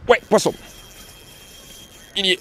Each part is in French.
Ouais, poisson. Il y est.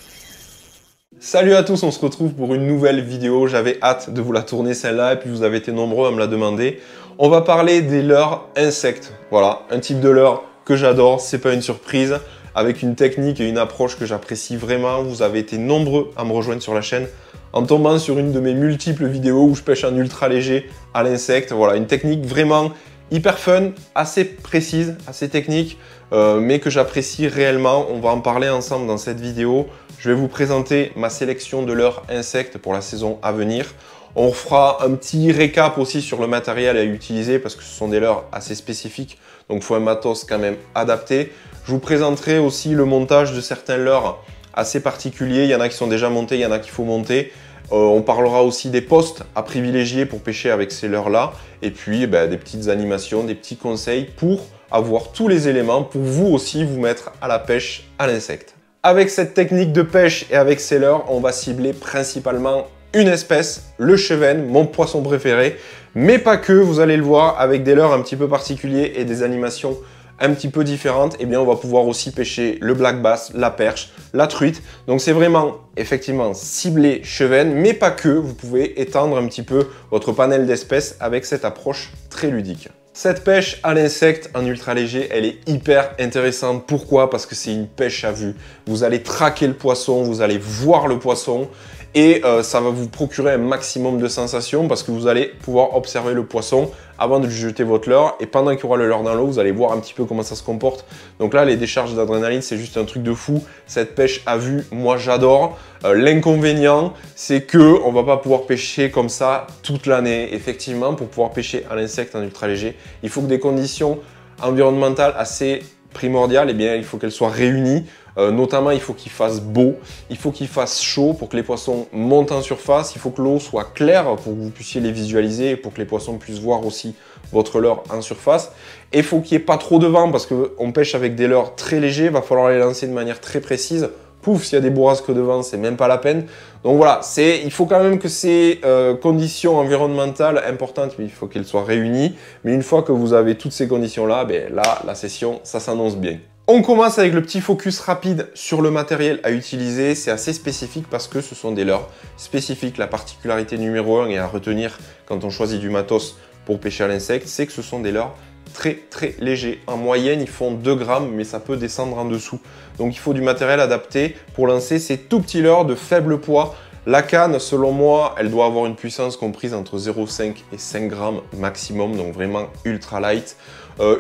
Salut à tous, on se retrouve pour une nouvelle vidéo. J'avais hâte de vous la tourner celle-là et puis vous avez été nombreux à me la demander. On va parler des leurres insectes. Voilà, un type de leurre que j'adore, c'est pas une surprise, avec une technique et une approche que j'apprécie vraiment. Vous avez été nombreux à me rejoindre sur la chaîne en tombant sur une de mes multiples vidéos où je pêche en ultra léger à l'insecte. Voilà, une technique vraiment hyper fun, assez précise, assez technique, mais que j'apprécie réellement. On va en parler ensemble dans cette vidéo. Je vais vous présenter ma sélection de leurres insectes pour la saison à venir. On fera un petit récap aussi sur le matériel à utiliser parce que ce sont des leurres assez spécifiques, donc il faut un matos quand même adapté. Je vous présenterai aussi le montage de certains leurres assez particuliers. Il y en a qui sont déjà montés, il y en a qu'il faut monter. On parlera aussi des postes à privilégier pour pêcher avec ces leurres-là. Et puis des petites animations, des petits conseils pour avoir tous les éléments pour vous aussi vous mettre à la pêche à l'insecte. Avec cette technique de pêche et avec ces leurres, on va cibler principalement une espèce, le chevenne, mon poisson préféré. Mais pas que, vous allez le voir, avec des leurres un petit peu particuliers et des animations un petit peu différentes, eh bien on va pouvoir aussi pêcher le black bass, la perche, la truite. Donc c'est vraiment effectivement ciblé chevenne, mais pas que. Vous pouvez étendre un petit peu votre panel d'espèces avec cette approche très ludique. Cette pêche à l'insecte en ultra léger, elle est hyper intéressante. Pourquoi? Parce que c'est une pêche à vue. Vous allez traquer le poisson, vous allez voir le poisson et ça va vous procurer un maximum de sensations parce que vous allez pouvoir observer le poisson avant de lui jeter votre leurre et pendant qu'il y aura le leurre dans l'eau, vous allez voir un petit peu comment ça se comporte. Donc là, les décharges d'adrénaline, c'est juste un truc de fou. Cette pêche à vue, moi j'adore. L'inconvénient, c'est que on va pas pouvoir pêcher comme ça toute l'année. Effectivement, pour pouvoir pêcher à l'insecte en ultra léger, il faut que des conditions environnementales assez primordiales, eh bien, il faut qu'elles soient réunies. Notamment, il faut qu'il fasse beau, il faut qu'il fasse chaud pour que les poissons montent en surface, il faut que l'eau soit claire pour que vous puissiez les visualiser et pour que les poissons puissent voir aussi votre leurre en surface. Et il faut qu'il n'y ait pas trop de vent parce qu'on pêche avec des leurres très légers, il va falloir les lancer de manière très précise. Pouf, s'il y a des bourrasques de vent, c'est même pas la peine. Donc voilà, il faut quand même que ces conditions environnementales importantes, il faut qu'elles soient réunies. Mais une fois que vous avez toutes ces conditions-là, là, la session, ça s'annonce bien. On commence avec le petit focus rapide sur le matériel à utiliser. C'est assez spécifique parce que ce sont des leurres spécifiques. La particularité numéro 1 et à retenir quand on choisit du matos pour pêcher à l'insecte, c'est que ce sont des leurres très légers. En moyenne, ils font 2 grammes, mais ça peut descendre en dessous. Donc il faut du matériel adapté pour lancer ces tout petits leurres de faible poids. La canne, selon moi, elle doit avoir une puissance comprise entre 0,5 et 5 grammes maximum, donc vraiment ultra light.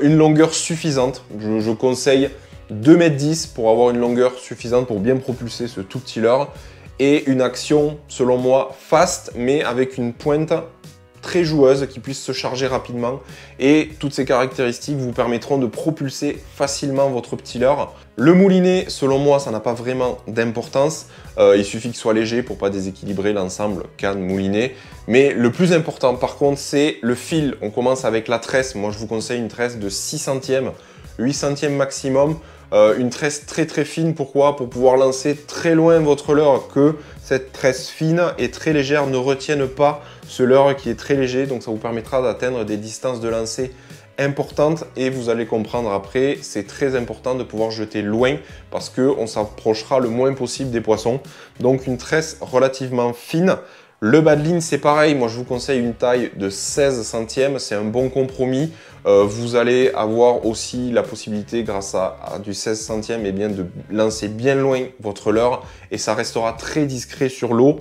Une longueur suffisante, je conseille 2,10 m pour avoir une longueur suffisante pour bien propulser ce tout petit leurre. Et une action, selon moi, fast, mais avec une pointe très joueuse qui puisse se charger rapidement. Et toutes ces caractéristiques vous permettront de propulser facilement votre petit leurre. Le moulinet, selon moi, ça n'a pas vraiment d'importance. Il suffit qu'il soit léger pour pas déséquilibrer l'ensemble canne-moulinet. Mais le plus important, par contre, c'est le fil. On commence avec la tresse. Moi, je vous conseille une tresse de 6 centièmes, 8 centièmes maximum. Une tresse très fine, pourquoi? Pour pouvoir lancer très loin votre leurre, que cette tresse fine et très légère ne retienne pas ce leurre qui est très léger, donc ça vous permettra d'atteindre des distances de lancer importantes et vous allez comprendre après, c'est très important de pouvoir jeter loin parce qu'on s'approchera le moins possible des poissons. Donc une tresse relativement fine. Le bas de ligne, c'est pareil. Moi, je vous conseille une taille de 16 centièmes. C'est un bon compromis. Vous allez avoir aussi la possibilité, grâce à du 16 centièmes, de lancer bien loin votre leurre et ça restera très discret sur l'eau.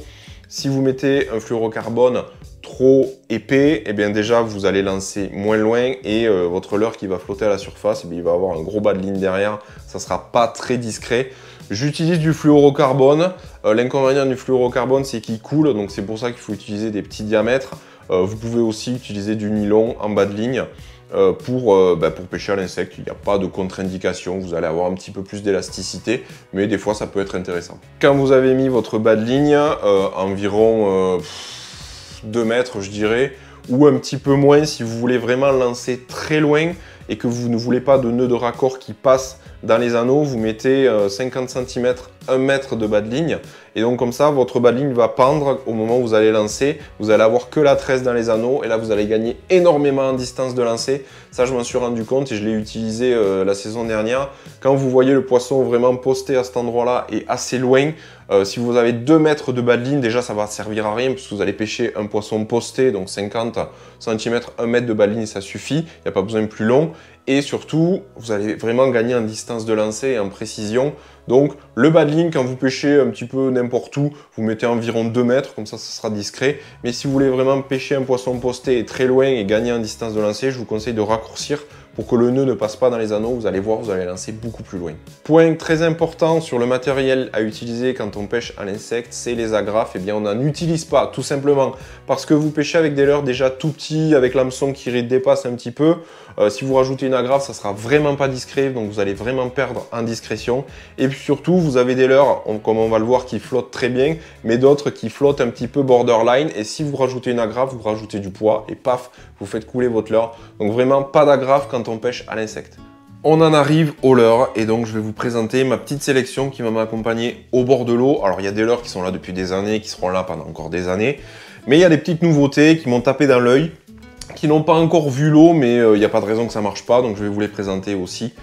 Si vous mettez un fluorocarbone trop épais, déjà, vous allez lancer moins loin et votre leurre qui va flotter à la surface, il va avoir un gros bas de ligne derrière. Ça ne sera pas très discret. J'utilise du fluorocarbone. L'inconvénient du fluorocarbone, c'est qu'il coule, donc c'est pour ça qu'il faut utiliser des petits diamètres. Vous pouvez aussi utiliser du nylon en bas de ligne pour pêcher à l'insecte. Il n'y a pas de contre-indication, vous allez avoir un petit peu plus d'élasticité, mais des fois ça peut être intéressant. Quand vous avez mis votre bas de ligne, environ 2 mètres je dirais, ou un petit peu moins si vous voulez vraiment lancer très loin et que vous ne voulez pas de nœud de raccord qui passe dans les anneaux, vous mettez 50 cm, 1 mètre de bas de ligne. Et donc comme ça, votre bas de ligne va pendre au moment où vous allez lancer. Vous allez avoir que la tresse dans les anneaux et là, vous allez gagner énormément en distance de lancer. Ça, je m'en suis rendu compte et je l'ai utilisé la saison dernière. Quand vous voyez le poisson vraiment posté à cet endroit-là et assez loin, si vous avez 2 mètres de bas de ligne, déjà, ça va servir à rien parce que vous allez pêcher un poisson posté, donc 50 cm, 1 mètre de bas de ligne, ça suffit. Il n'y a pas besoin de plus long. Et surtout, vous allez vraiment gagner en distance de lancer et en précision. Donc, le bas de ligne, quand vous pêchez un petit peu n'importe où, vous mettez environ 2 mètres, comme ça sera discret. Mais si vous voulez vraiment pêcher un poisson posté et très loin et gagner en distance de lancer, je vous conseille de raccourcir pour que le nœud ne passe pas dans les anneaux. Vous allez voir, vous allez lancer beaucoup plus loin. Point très important sur le matériel à utiliser quand on pêche à l'insecte, c'est les agrafes. Eh bien, on n'en utilise pas, tout simplement parce que vous pêchez avec des leurres déjà tout petits, avec l'hameçon qui dépasse un petit peu. Si vous rajoutez une agrafe, ça sera vraiment pas discret, donc vous allez vraiment perdre en discrétion. Et puis surtout, vous avez des leurres, comme on va le voir, qui flottent très bien, mais d'autres qui flottent un petit peu borderline. Et si vous rajoutez une agrafe, vous rajoutez du poids et paf, vous faites couler votre leurre. Donc vraiment pas d'agrafe quand on pêche à l'insecte. On en arrive aux leurres et donc je vais vous présenter ma petite sélection qui va m'accompagner au bord de l'eau. Alors il y a des leurres qui sont là depuis des années, qui seront là pendant encore des années, mais il y a des petites nouveautés qui m'ont tapé dans l'œil, qui n'ont pas encore vu l'eau, mais il n'y a pas de raison que ça ne marche pas, donc je vais vous les présenter aussi.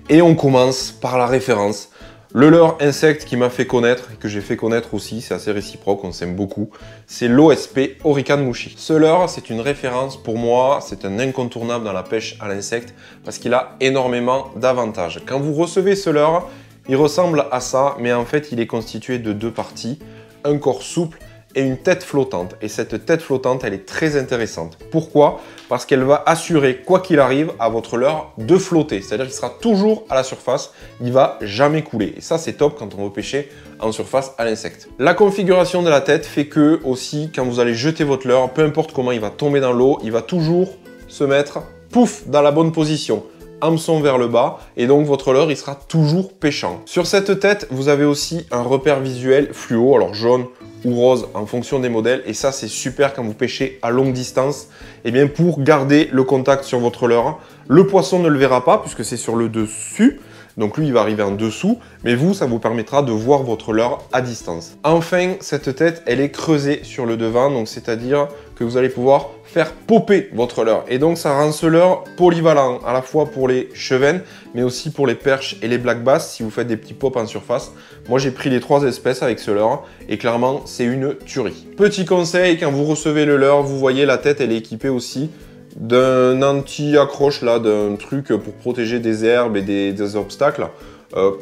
Et on commence par la référence. Le leurre insecte qui m'a fait connaître, et que j'ai fait connaître aussi, c'est assez réciproque, on s'aime beaucoup, c'est l'OSP Orican Mushi. Ce leurre, c'est une référence pour moi, c'est un incontournable dans la pêche à l'insecte, parce qu'il a énormément d'avantages. Quand vous recevez ce leurre, il ressemble à ça, mais en fait, il est constitué de 2 parties, un corps souple et une tête flottante. Et cette tête flottante, elle est très intéressante. Pourquoi? Parce qu'elle va assurer, quoi qu'il arrive, à votre leurre de flotter. C'est-à-dire qu'il sera toujours à la surface, il va jamais couler. Et ça, c'est top quand on veut pêcher en surface à l'insecte. La configuration de la tête fait que, aussi, quand vous allez jeter votre leurre, peu importe comment il va tomber dans l'eau, il va toujours se mettre, pouf, dans la bonne position. Hameçon vers le bas, et donc votre leurre il sera toujours pêchant. Sur cette tête, vous avez aussi un repère visuel fluo, alors jaune ou rose en fonction des modèles, et ça c'est super quand vous pêchez à longue distance, et bien pour garder le contact sur votre leurre. Le poisson ne le verra pas puisque c'est sur le dessus, donc lui il va arriver en dessous, mais vous ça vous permettra de voir votre leurre à distance. Enfin, cette tête elle est creusée sur le devant, donc c'est-à-dire que vous allez pouvoir faire popper votre leurre. Et donc ça rend ce leurre polyvalent, à la fois pour les chevennes, mais aussi pour les perches et les black bass, si vous faites des petits pops en surface. Moi j'ai pris les 3 espèces avec ce leurre, et clairement c'est une tuerie. Petit conseil, quand vous recevez le leurre, vous voyez la tête elle est équipée aussi d'un anti-accroche là, d'un truc pour protéger des herbes et des obstacles.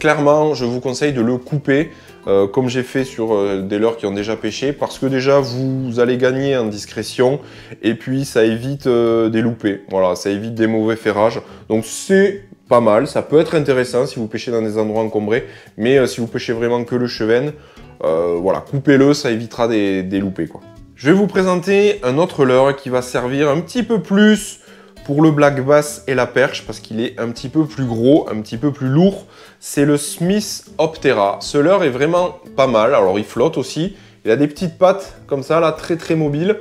Clairement, je vous conseille de le couper, comme j'ai fait sur des leurres qui ont déjà pêché, parce que déjà vous allez gagner en discrétion et puis ça évite des loupés. Voilà, ça évite des mauvais ferrages. Donc c'est pas mal, ça peut être intéressant si vous pêchez dans des endroits encombrés, mais si vous pêchez vraiment que le chevenne, voilà, coupez-le, ça évitera des loupés, quoi. Je vais vous présenter un autre leurre qui va servir un petit peu plus pour le black bass et la perche, parce qu'il est un petit peu plus gros, un petit peu plus lourd. C'est le Smith Optera. Ce leurre est vraiment pas mal. Alors il flotte aussi. Il a des petites pattes comme ça, là, très très mobiles.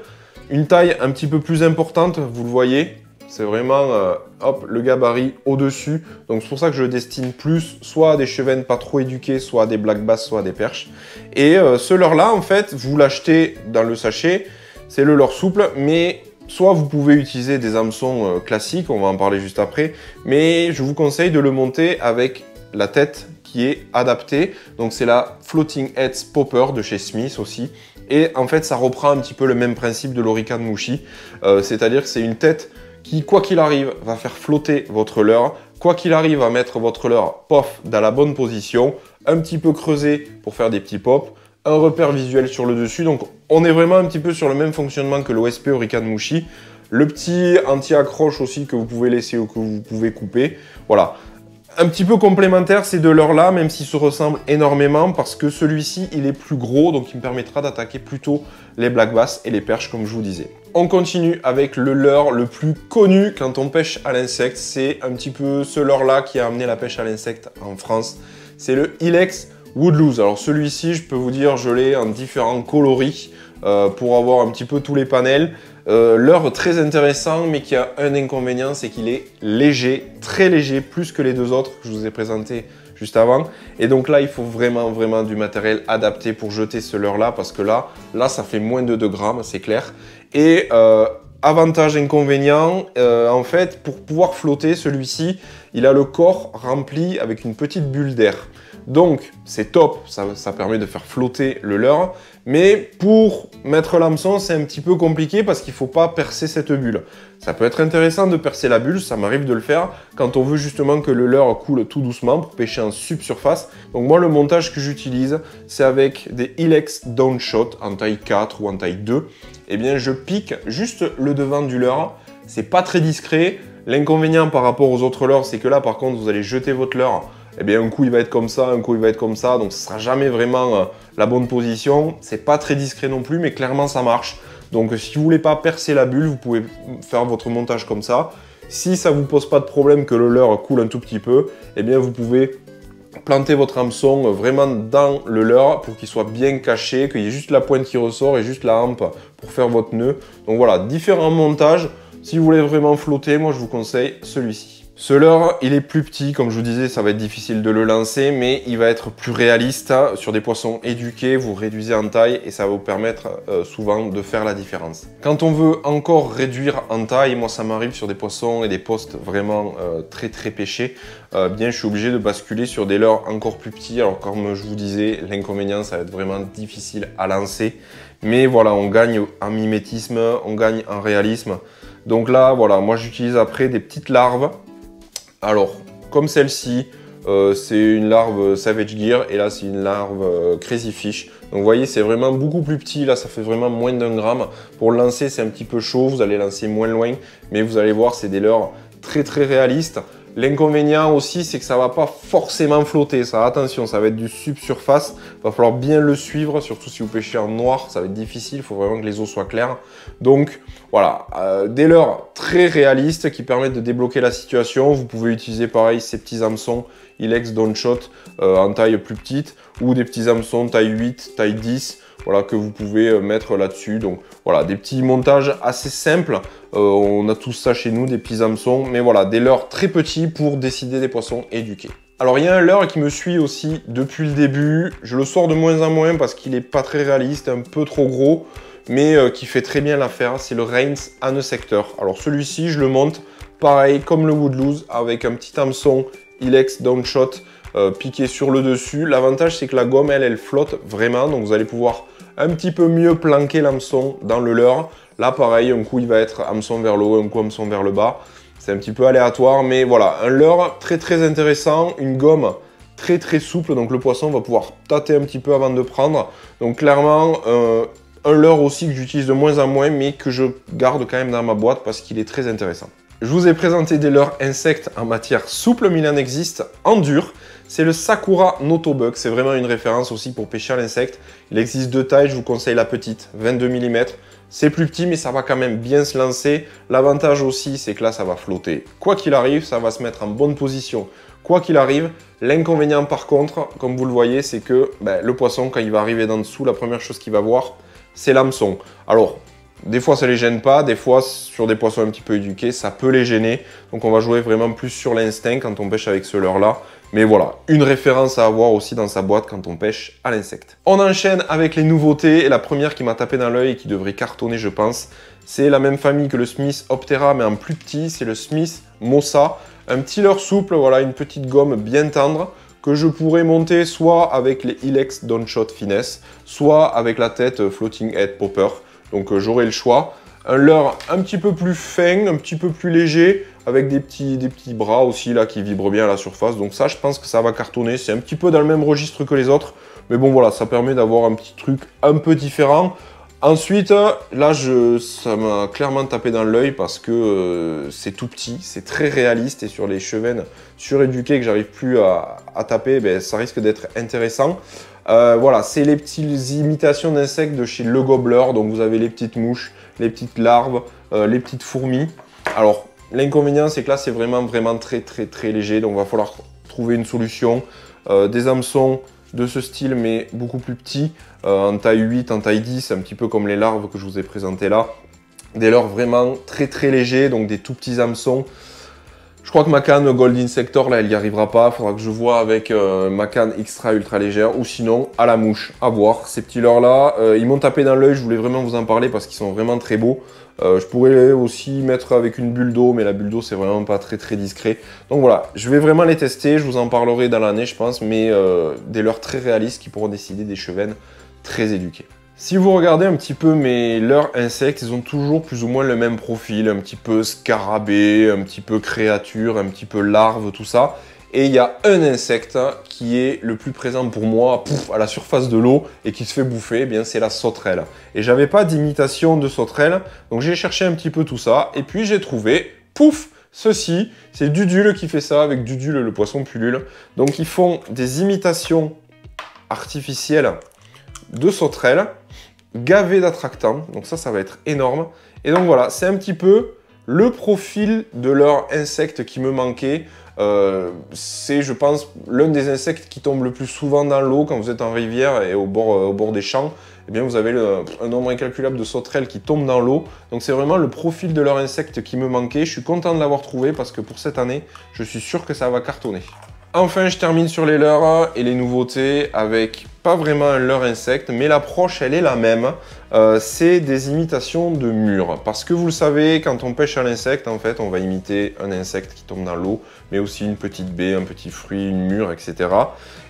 Une taille un petit peu plus importante, vous le voyez. C'est vraiment, hop, le gabarit au-dessus. Donc c'est pour ça que je destine plus soit à des chevennes pas trop éduquées, soit à des black bass, soit à des perches. Et ce leurre-là, en fait, vous l'achetez dans le sachet. C'est le leurre souple, mais soit vous pouvez utiliser des hameçons classiques, on va en parler juste après. Mais je vous conseille de le monter avec la tête qui est adaptée. Donc c'est la Floating Heads Popper de chez Smith aussi. Et en fait, ça reprend un petit peu le même principe de l'Orican Mushi. C'est-à-dire que c'est une tête qui, quoi qu'il arrive, va faire flotter votre leurre, quoi qu'il arrive à mettre votre leurre, pof, dans la bonne position, un petit peu creusé pour faire des petits pops, un repère visuel sur le dessus. Donc on est vraiment un petit peu sur le même fonctionnement que l'OSP Orican Mushi. Le petit anti-accroche aussi que vous pouvez laisser ou que vous pouvez couper. Voilà. Un petit peu complémentaire ces deux leurres-là, même s'ils se ressemblent énormément, parce que celui-ci, il est plus gros, donc il me permettra d'attaquer plutôt les black bass et les perches, comme je vous disais. On continue avec le leurre le plus connu quand on pêche à l'insecte. C'est un petit peu ce leurre-là qui a amené la pêche à l'insecte en France. C'est le Ilex Woodlouse. Alors celui-ci, je peux vous dire, je l'ai en différents coloris pour avoir un petit peu tous les panels. Leurre très intéressant, mais qui a un inconvénient, c'est qu'il est léger, très léger, plus que les deux autres que je vous ai présentés juste avant. Et donc là, il faut vraiment du matériel adapté pour jeter ce leurre-là, parce que là, ça fait moins de 2 grammes, c'est clair. Et avantage, inconvénient, en fait, pour pouvoir flotter, celui-ci, il a le corps rempli avec une petite bulle d'air. Donc, c'est top, ça permet de faire flotter le leurre. Mais pour mettre l'hameçon, c'est un petit peu compliqué parce qu'il ne faut pas percer cette bulle. Ça peut être intéressant de percer la bulle, ça m'arrive de le faire quand on veut justement que le leurre coule tout doucement pour pêcher en subsurface. Donc moi, le montage que j'utilise, c'est avec des Ilex Downshot en taille 4 ou en taille 2. Eh bien, je pique juste le devant du leurre. C'est pas très discret. L'inconvénient par rapport aux autres leurres, c'est que là, par contre, vous allez jeter votre leurre. Eh bien, un coup, il va être comme ça, un coup, il va être comme ça. Donc, ce ne sera jamais vraiment la bonne position. C'est pas très discret non plus, mais clairement, ça marche. Donc, si vous ne voulez pas percer la bulle, vous pouvez faire votre montage comme ça. Si ça ne vous pose pas de problème que le leurre coule un tout petit peu, eh bien, vous pouvez planter votre hameçon vraiment dans le leurre pour qu'il soit bien caché, qu'il y ait juste la pointe qui ressort et juste la hampe pour faire votre nœud. Donc, voilà, différents montages. Si vous voulez vraiment flotter, moi, je vous conseille celui-ci. Ce leurre, il est plus petit, comme je vous disais, ça va être difficile de le lancer, mais il va être plus réaliste. Sur des poissons éduqués, vous réduisez en taille et ça va vous permettre souvent de faire la différence. Quand on veut encore réduire en taille, moi ça m'arrive sur des poissons et des postes vraiment très pêchés, bien je suis obligé de basculer sur des leurres encore plus petits. Alors comme je vous disais, l'inconvénient, ça va être vraiment difficile à lancer. Mais voilà, on gagne en mimétisme, on gagne en réalisme. Donc là, voilà, moi j'utilise après des petites larves. Alors, comme celle-ci, c'est une larve Savage Gear et là, c'est une larve Crazy Fish. Donc, vous voyez, c'est vraiment beaucoup plus petit. Là, ça fait vraiment moins d'1 gramme. Pour le lancer, c'est un petit peu chaud. Vous allez lancer moins loin. Mais vous allez voir, c'est des leurres très réalistes. L'inconvénient aussi, c'est que ça ne va pas forcément flotter. Ça, attention, ça va être du subsurface. Il va falloir bien le suivre, surtout si vous pêchez en noir. Ça va être difficile. Il faut vraiment que les eaux soient claires. Donc, voilà, des leurres très réalistes qui permettent de débloquer la situation. Vous pouvez utiliser pareil ces petits hameçons Ilex Downshot en taille plus petite ou des petits hameçons taille 8, taille 10, voilà, que vous pouvez mettre là-dessus. Donc voilà, des petits montages assez simples. On a tout ça chez nous, des petits hameçons, mais voilà, des leurres très petits pour décider des poissons éduqués. Alors il y a un leurre qui me suit aussi depuis le début. Je le sors de moins en moins parce qu'il n'est pas très réaliste, un peu trop gros, mais qui fait très bien l'affaire, c'est le Reigns Anesector. Alors celui-ci, je le monte pareil comme le Woodlouse avec un petit hameçon Ilex Downshot piqué sur le dessus. L'avantage, c'est que la gomme, elle flotte vraiment, donc vous allez pouvoir un petit peu mieux planquer l'hameçon dans le leurre. Là, pareil, un coup, il va être hameçon vers le haut, un coup, hameçon vers le bas. C'est un petit peu aléatoire, mais voilà, un leurre très intéressant, une gomme très souple, donc le poisson va pouvoir tâter un petit peu avant de prendre. Donc clairement, un leurre aussi que j'utilise de moins en moins, mais que je garde quand même dans ma boîte parce qu'il est très intéressant. Je vous ai présenté des leurres insectes en matière souple, mais il en existe en dur. C'est le Sakura Notobug, c'est vraiment une référence aussi pour pêcher à l'insecte. Il existe 2 tailles, je vous conseille la petite, 22 mm. C'est plus petit, mais ça va quand même bien se lancer. L'avantage aussi, c'est que là, ça va flotter. Quoi qu'il arrive, ça va se mettre en bonne position. Quoi qu'il arrive, l'inconvénient par contre, comme vous le voyez, c'est que le poisson, quand il va arriver d'en dessous, la première chose qu'il va voir, c'est l'hameçon. Alors, des fois, ça les gêne pas. Des fois, sur des poissons un petit peu éduqués, ça peut les gêner. Donc, on va jouer vraiment plus sur l'instinct quand on pêche avec ce leurre-là. Mais voilà, une référence à avoir aussi dans sa boîte quand on pêche à l'insecte. On enchaîne avec les nouveautés. Et la première qui m'a tapé dans l'œil et qui devrait cartonner, je pense, c'est la même famille que le Smith Optera, mais en plus petit. C'est le Smith Mossa. Un petit leurre souple, voilà, une petite gomme bien tendre que je pourrais monter soit avec les Ilex Downshot Finesse, soit avec la tête Floating Head Popper. Donc j'aurai le choix. Un leurre un petit peu plus fin, un petit peu plus léger, avec des petits bras aussi là qui vibrent bien à la surface. Donc ça, je pense que ça va cartonner. C'est un petit peu dans le même registre que les autres. Mais bon voilà, ça permet d'avoir un petit truc un peu différent. Ensuite, là, ça m'a clairement tapé dans l'œil parce que c'est tout petit, c'est très réaliste et sur les chevennes suréduquées que j'arrive plus à taper, ça risque d'être intéressant. Voilà, c'est les petites imitations d'insectes de chez Le Gobbler. Donc vous avez les petites mouches, les petites larves, les petites fourmis. Alors l'inconvénient, c'est que là, c'est vraiment très léger. Donc il va falloir trouver une solution. Des hameçons de ce style, mais beaucoup plus petits, en taille 8, en taille 10, un petit peu comme les larves que je vous ai présentées là. Des leurres vraiment très très légers, donc des tout petits hameçons. Je crois que ma canne Gold Insector, là, elle n'y arrivera pas. Il faudra que je vois avec ma canne extra ultra légère ou sinon à la mouche, à voir. Ces petits leurres-là, ils m'ont tapé dans l'œil, je voulais vraiment vous en parler parce qu'ils sont vraiment très beaux. Je pourrais aussi mettre avec une bulle d'eau, mais la bulle d'eau, c'est vraiment pas très très discret. Donc voilà, je vais vraiment les tester, je vous en parlerai dans l'année, je pense, mais des leurres très réalistes qui pourront décider des chevennes très éduquées. Si vous regardez un petit peu mes leurres insectes, ils ont toujours plus ou moins le même profil, un petit peu scarabée, un petit peu créature, un petit peu larve, tout ça. Et il y a un insecte qui est le plus présent pour moi, à la surface de l'eau et qui se fait bouffer, eh bien c'est la sauterelle. Et j'avais pas d'imitation de sauterelle, donc j'ai cherché un petit peu tout ça, et puis j'ai trouvé, ceci, c'est Dudule qui fait ça, avec Dudule le poisson pullule. Donc ils font des imitations artificielles de sauterelles, gavées d'attractants, donc ça va être énorme. Et donc voilà, c'est un petit peu le profil de leur insecte qui me manquait. C'est, je pense, l'un des insectes qui tombe le plus souvent dans l'eau quand vous êtes en rivière et au bord des champs. Eh bien, vous avez un nombre incalculable de sauterelles qui tombent dans l'eau. Donc c'est vraiment le profil de leur insecte qui me manquait. Je suis content de l'avoir trouvé parce que pour cette année, je suis sûr que ça va cartonner. Enfin, je termine sur les leurres et les nouveautés avec pas vraiment un leurre insecte, mais l'approche, elle est la même. C'est des imitations de murs. Parce que vous le savez, quand on pêche à l'insecte, en fait, on va imiter un insecte qui tombe dans l'eau, mais aussi une petite baie, un petit fruit, une mûre, etc.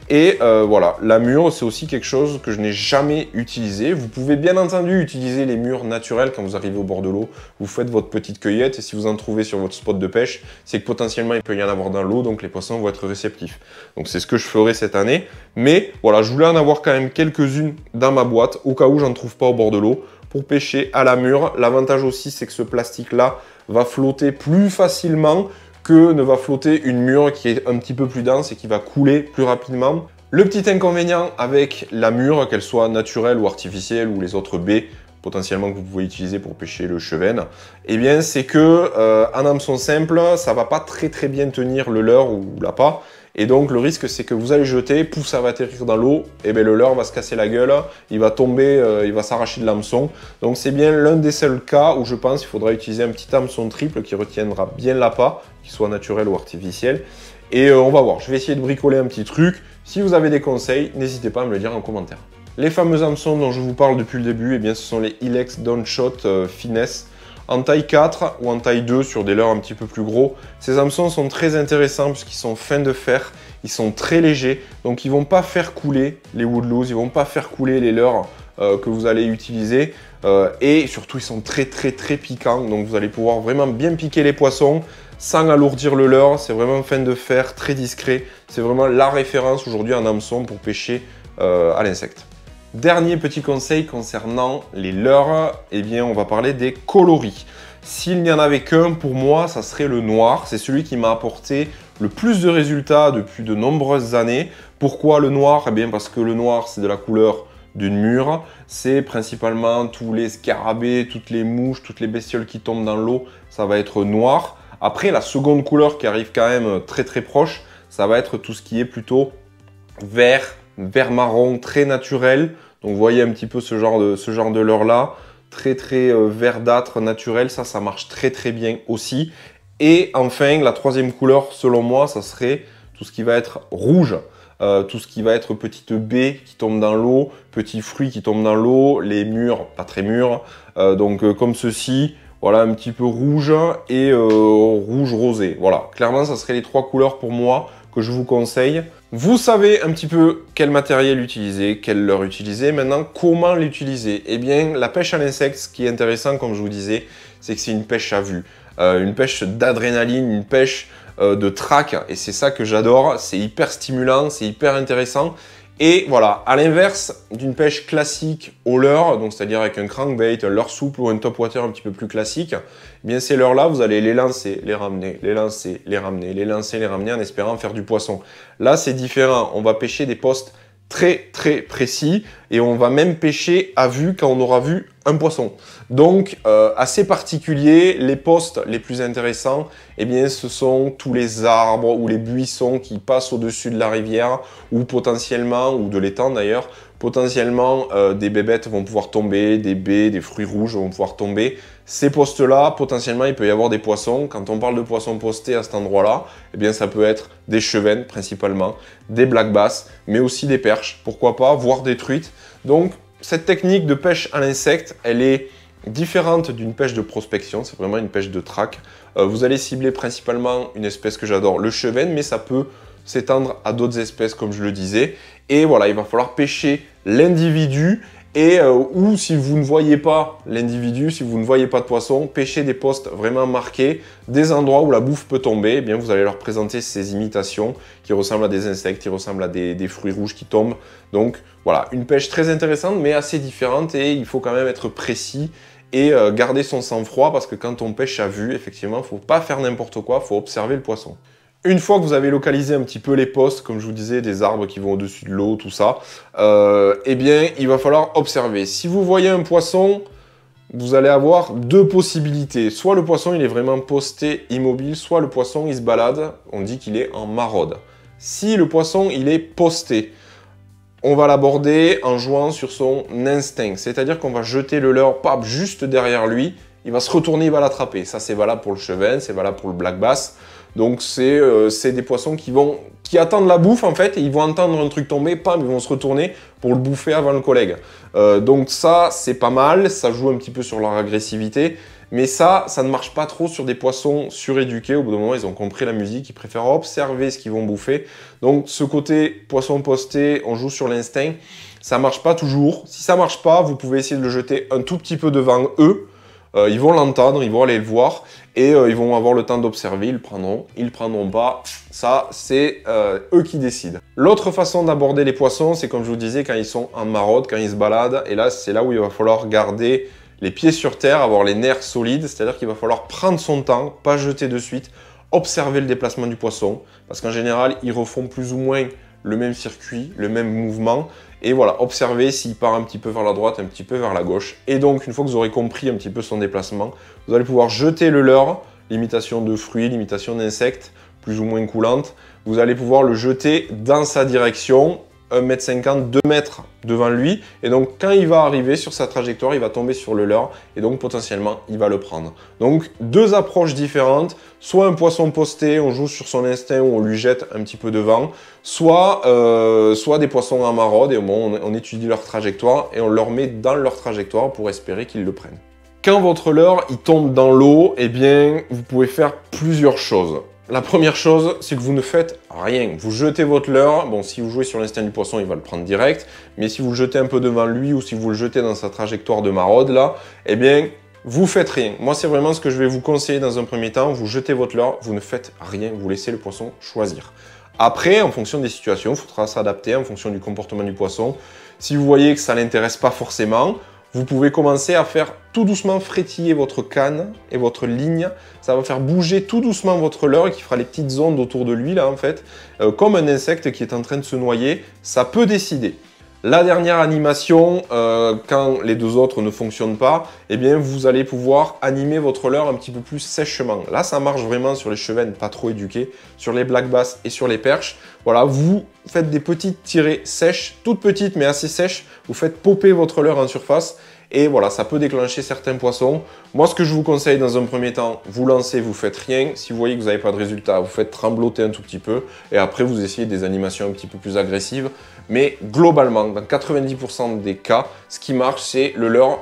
Et voilà, la mûre, c'est aussi quelque chose que je n'ai jamais utilisé. Vous pouvez bien entendu utiliser les mûres naturelles quand vous arrivez au bord de l'eau. Vous faites votre petite cueillette et si vous en trouvez sur votre spot de pêche, c'est que potentiellement il peut y en avoir dans l'eau, donc les poissons vont être réceptifs. Donc c'est ce que je ferai cette année. Mais voilà, je voulais en avoir quand même quelques-unes dans ma boîte, au cas où j'en trouve pas au bord de l'eau, pour pêcher à la mûre. L'avantage aussi, c'est que ce plastique-là va flotter plus facilement que ne va flotter une mûre qui est un petit peu plus dense et qui va couler plus rapidement. Le petit inconvénient avec la mûre, qu'elle soit naturelle ou artificielle ou les autres baies potentiellement que vous pouvez utiliser pour pêcher le chevenne, eh bien c'est que en hameçon simple, ça va pas très bien tenir le leurre ou l'appât. Et donc le risque c'est que vous allez jeter, pouf, ça va atterrir dans l'eau, et bien le leurre va se casser la gueule, il va tomber, il va s'arracher de l'hameçon. Donc c'est bien l'un des seuls cas où je pense qu'il faudra utiliser un petit hameçon triple qui retiendra bien l'appât, qu'il soit naturel ou artificiel. Et on va voir, je vais essayer de bricoler un petit truc. Si vous avez des conseils, n'hésitez pas à me le dire en commentaire. Les fameux hameçons dont je vous parle depuis le début, eh bien, ce sont les Ilex Downshot Finesse en taille 4 ou en taille 2 sur des leurres un petit peu plus gros. Ces hameçons sont très intéressants puisqu'ils sont fins de fer, ils sont très légers, donc ils ne vont pas faire couler les woodlouse, ils ne vont pas faire couler les leurres que vous allez utiliser. Et surtout, ils sont très piquants, donc vous allez pouvoir vraiment bien piquer les poissons sans alourdir le leurre. C'est vraiment fin de fer, très discret. C'est vraiment la référence aujourd'hui en hameçon pour pêcher à l'insecte. Dernier petit conseil concernant les leurres, eh bien on va parler des coloris. S'il n'y en avait qu'un, pour moi, ça serait le noir. C'est celui qui m'a apporté le plus de résultats depuis de nombreuses années. Pourquoi le noir? Eh bien parce que le noir, c'est de la couleur d'une mûre. C'est principalement tous les scarabées, toutes les mouches, toutes les bestioles qui tombent dans l'eau, ça va être noir. Après, la seconde couleur qui arrive quand même très proche, ça va être tout ce qui est plutôt vert marron, très naturel. Donc vous voyez un petit peu ce genre de leurre là, très verdâtre, naturel, ça marche très bien aussi. Et enfin, la troisième couleur, selon moi, ça serait tout ce qui va être rouge. Tout ce qui va être petite baie qui tombe dans l'eau, petits fruits qui tombent dans l'eau, les mûres, pas très mûres, donc comme ceci, voilà, un petit peu rouge et rouge rosé. Voilà, clairement, ça serait les trois couleurs pour moi que je vous conseille. Vous savez un petit peu quel matériel utiliser, quel leurre utiliser. Maintenant, comment l'utiliser? Eh bien, la pêche à l'insecte, ce qui est intéressant, comme je vous disais, c'est que c'est une pêche à vue. Une pêche d'adrénaline, une pêche de traque. Et c'est ça que j'adore. C'est hyper stimulant, c'est hyper intéressant. Et voilà, à l'inverse d'une pêche classique au leurre, donc c'est-à-dire avec un crankbait, un leurre souple ou un topwater un petit peu plus classique, eh bien ces leurres-là, vous allez les lancer, les ramener, les lancer, les ramener, les lancer, les ramener en espérant faire du poisson. Là, c'est différent. On va pêcher des postes très précis et on va même pêcher à vue quand on aura vu un poisson. Donc, assez particulier, les postes les plus intéressants, eh bien, ce sont tous les arbres ou les buissons qui passent au-dessus de la rivière ou potentiellement, ou de l'étang d'ailleurs, potentiellement des bébêtes vont pouvoir tomber, des baies, des fruits rouges vont pouvoir tomber. Ces postes-là, potentiellement, il peut y avoir des poissons. Quand on parle de poissons postés à cet endroit-là, eh bien, ça peut être des chevennes principalement, des black bass, mais aussi des perches, pourquoi pas, voire des truites. Donc, cette technique de pêche à l'insecte, elle est différente d'une pêche de prospection, c'est vraiment une pêche de traque. Vous allez cibler principalement une espèce que j'adore, le chevenne, mais ça peut s'étendre à d'autres espèces comme je le disais. Et voilà, il va falloir pêcher l'individu et ou si vous ne voyez pas l'individu, si vous ne voyez pas de poisson, pêchez des postes vraiment marqués, des endroits où la bouffe peut tomber. Eh bien, vous allez leur présenter ces imitations qui ressemblent à des insectes, qui ressemblent à des fruits rouges qui tombent. Donc voilà, une pêche très intéressante mais assez différente et il faut quand même être précis et garder son sang-froid parce que quand on pêche à vue, effectivement, il ne faut pas faire n'importe quoi, il faut observer le poisson. Une fois que vous avez localisé un petit peu les postes, comme je vous disais, des arbres qui vont au-dessus de l'eau, tout ça, eh bien, il va falloir observer. Si vous voyez un poisson, vous allez avoir deux possibilités. Soit le poisson, il est vraiment posté immobile, soit le poisson, il se balade, on dit qu'il est en maraude. Si le poisson, il est posté, on va l'aborder en jouant sur son instinct. C'est-à-dire qu'on va jeter le leurre, pap, juste derrière lui, il va se retourner, il va l'attraper. Ça, c'est valable pour le chevenne, c'est valable pour le black bass. Donc c'est des poissons qui attendent la bouffe en fait, et ils vont entendre un truc tomber, pam, ils vont se retourner pour le bouffer avant le collègue. Donc ça, c'est pas mal, ça joue un petit peu sur leur agressivité, mais ça ne marche pas trop sur des poissons suréduqués. Au bout d'un moment, ils ont compris la musique, ils préfèrent observer ce qu'ils vont bouffer. Donc ce côté poisson posté, on joue sur l'instinct, ça marche pas toujours. Si ça marche pas, vous pouvez essayer de le jeter un tout petit peu devant eux. Ils vont l'entendre, ils vont aller le voir et ils vont avoir le temps d'observer, ils le prendront pas. Ça, c'est eux qui décident. L'autre façon d'aborder les poissons, c'est comme je vous disais, quand ils sont en maraude, quand ils se baladent. Et là, c'est là où il va falloir garder les pieds sur terre, avoir les nerfs solides. C'est-à-dire qu'il va falloir prendre son temps, pas jeter de suite, observer le déplacement du poisson. Parce qu'en général, ils refont plus ou moins le même circuit, le même mouvement. Et voilà, observez s'il part un petit peu vers la droite, un petit peu vers la gauche. Et donc, une fois que vous aurez compris un petit peu son déplacement, vous allez pouvoir jeter le leurre, l'imitation de fruits, l'imitation d'insectes, plus ou moins coulante. Vous allez pouvoir le jeter dans sa direction, 1,50 m, 2 mètres devant lui. Et donc, quand il va arriver sur sa trajectoire, il va tomber sur le leurre et donc potentiellement, il va le prendre. Donc, deux approches différentes. Soit un poisson posté, on joue sur son instinct ou on lui jette un petit peu devant. Soit des poissons en maraude et bon, on étudie leur trajectoire et on leur met dans leur trajectoire pour espérer qu'ils le prennent. Quand votre leurre il tombe dans l'eau, eh bien, vous pouvez faire plusieurs choses. La première chose, c'est que vous ne faites rien. Vous jetez votre leurre. Bon, si vous jouez sur l'instinct du poisson, il va le prendre direct. Mais si vous le jetez un peu devant lui ou si vous le jetez dans sa trajectoire de maraude, là, eh bien, vous faites rien. Moi, c'est vraiment ce que je vais vous conseiller dans un premier temps. Vous jetez votre leurre, vous ne faites rien. Vous laissez le poisson choisir. Après, en fonction des situations, il faudra s'adapter en fonction du comportement du poisson. Si vous voyez que ça ne l'intéresse pas forcément, vous pouvez commencer à faire tout doucement frétiller votre canne et votre ligne. Ça va faire bouger tout doucement votre leurre qui fera les petites ondes autour de lui, là, en fait. Comme un insecte qui est en train de se noyer, ça peut décider. La dernière animation, quand les deux autres ne fonctionnent pas, eh bien, vous allez pouvoir animer votre leurre un petit peu plus sèchement. Là, ça marche vraiment sur les chevennes pas trop éduquées, sur les black bass et sur les perches. Voilà, vous faites des petites tirées sèches, toutes petites mais assez sèches. Vous faites popper votre leurre en surface. Et voilà, ça peut déclencher certains poissons. Moi, ce que je vous conseille dans un premier temps, vous lancez, vous faites rien. Si vous voyez que vous n'avez pas de résultat, vous faites trembloter un tout petit peu. Et après, vous essayez des animations un petit peu plus agressives. Mais globalement, dans 90% des cas, ce qui marche, c'est le leurre,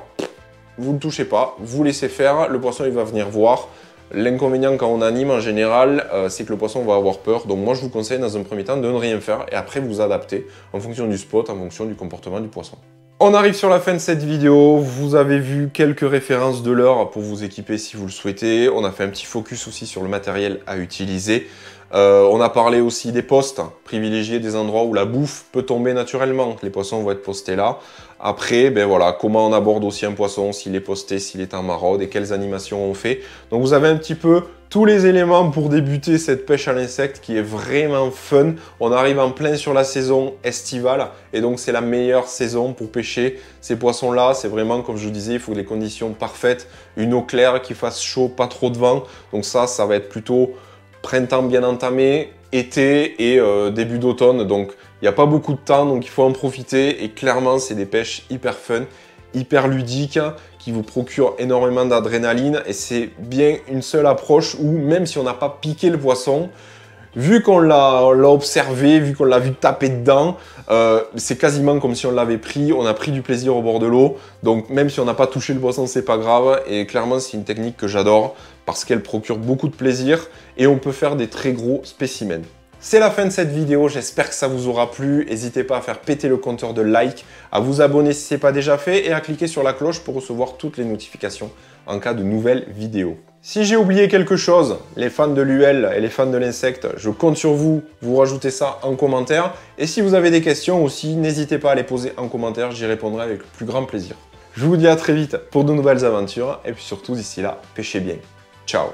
vous ne le touchez pas, vous laissez faire, le poisson il va venir voir. L'inconvénient quand on anime en général, c'est que le poisson va avoir peur. Donc moi, je vous conseille dans un premier temps de ne rien faire et après vous adapter en fonction du spot, en fonction du comportement du poisson. On arrive sur la fin de cette vidéo, vous avez vu quelques références de leurre pour vous équiper si vous le souhaitez. On a fait un petit focus aussi sur le matériel à utiliser. On a parlé aussi des postes, privilégier des endroits où la bouffe peut tomber naturellement. Les poissons vont être postés là. Après, ben voilà, comment on aborde aussi un poisson, s'il est posté, s'il est en maraude et quelles animations on fait. Donc vous avez un petit peu tous les éléments pour débuter cette pêche à l'insecte qui est vraiment fun. On arrive en plein sur la saison estivale et donc c'est la meilleure saison pour pêcher ces poissons-là. C'est vraiment, comme je vous disais, il faut des conditions parfaites, une eau claire, qu'il fasse chaud, pas trop de vent. Donc ça va être plutôt printemps bien entamé, été et début d'automne. Donc il n'y a pas beaucoup de temps, donc il faut en profiter. Et clairement, c'est des pêches hyper fun, hyper ludiques, qui vous procurent énormément d'adrénaline. Et c'est bien une seule approche où, même si on n'a pas piqué le poisson, vu qu'on l'a observé, vu qu'on l'a vu taper dedans, c'est quasiment comme si on l'avait pris, on a pris du plaisir au bord de l'eau. Donc même si on n'a pas touché le poisson, c'est pas grave. Et clairement, c'est une technique que j'adore parce qu'elle procure beaucoup de plaisir et on peut faire des très gros spécimens. C'est la fin de cette vidéo, j'espère que ça vous aura plu. N'hésitez pas à faire péter le compteur de like, à vous abonner si ce n'est pas déjà fait et à cliquer sur la cloche pour recevoir toutes les notifications en cas de nouvelles vidéos. Si j'ai oublié quelque chose, les fans de l'UL et les fans de l'insecte, je compte sur vous, vous rajoutez ça en commentaire. Et si vous avez des questions aussi, n'hésitez pas à les poser en commentaire, j'y répondrai avec le plus grand plaisir. Je vous dis à très vite pour de nouvelles aventures et puis surtout d'ici là, pêchez bien. Ciao.